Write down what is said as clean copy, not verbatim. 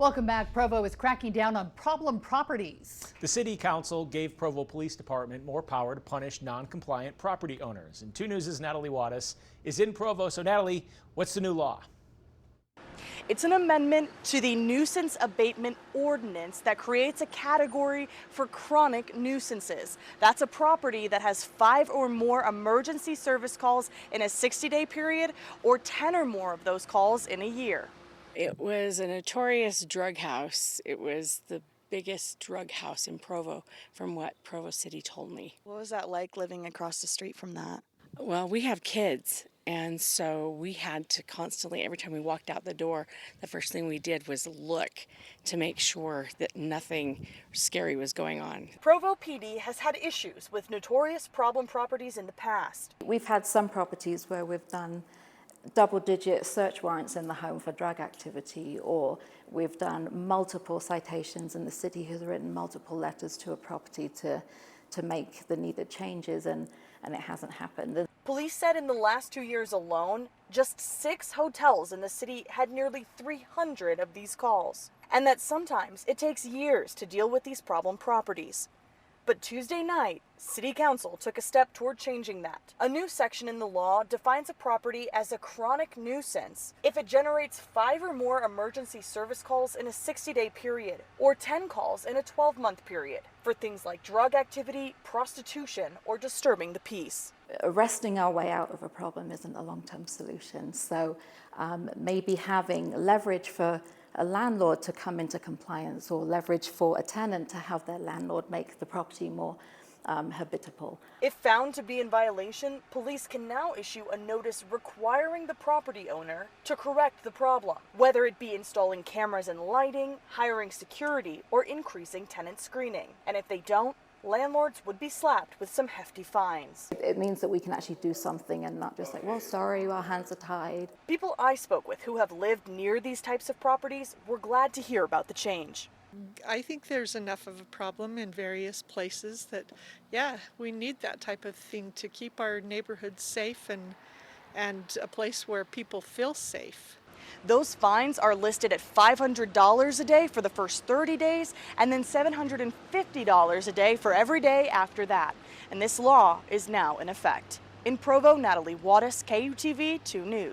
Welcome back. Provo is cracking down on problem properties. The City Council gave Provo Police Department more power to punish non-compliant property owners. And 2 News' Natalie Wattis is in Provo. So Natalie, what's the new law? It's an amendment to the Nuisance Abatement Ordinance that creates a category for chronic nuisances. That's a property that has 5 or more emergency service calls in a 60-day period or 10 or more of those calls in a year. It was a notorious drug house. It was the biggest drug house in Provo, from what Provo City told me. What was that like living across the street from that? Well, we have kids, and so we had to constantly, every time we walked out the door, the first thing we did was look to make sure that nothing scary was going on. Provo PD has had issues with notorious problem properties in the past. We've had some properties where we've done double-digit search warrants in the home for drug activity, or we've done multiple citations and the city has written multiple letters to a property to make the needed changes, and it hasn't happened. Police said in the last 2 years alone, just 6 hotels in the city had nearly 300 of these calls, and that sometimes it takes years to deal with these problem properties. But Tuesday night, City Council took a step toward changing that. A new section in the law defines a property as a chronic nuisance if it generates 5 or more emergency service calls in a 60-day period or 10 calls in a 12-month period for things like drug activity, prostitution, or disturbing the peace. Arresting our way out of a problem isn't a long-term solution, so maybe having leverage for a landlord to come into compliance, or leverage for a tenant to have their landlord make the property more habitable. If found to be in violation, police can now issue a notice requiring the property owner to correct the problem, whether it be installing cameras and lighting, hiring security, or increasing tenant screening. And if they don't, landlords would be slapped with some hefty fines. It means that we can actually do something and not just like, well, sorry, our hands are tied. People I spoke with who have lived near these types of properties were glad to hear about the change. I think there's enough of a problem in various places that, yeah, we need that type of thing to keep our neighborhoods safe and a place where people feel safe. Those fines are listed at $500 a day for the first 30 days and then $750 a day for every day after that. And this law is now in effect. In Provo, Natalie Wattis, KUTV 2 News.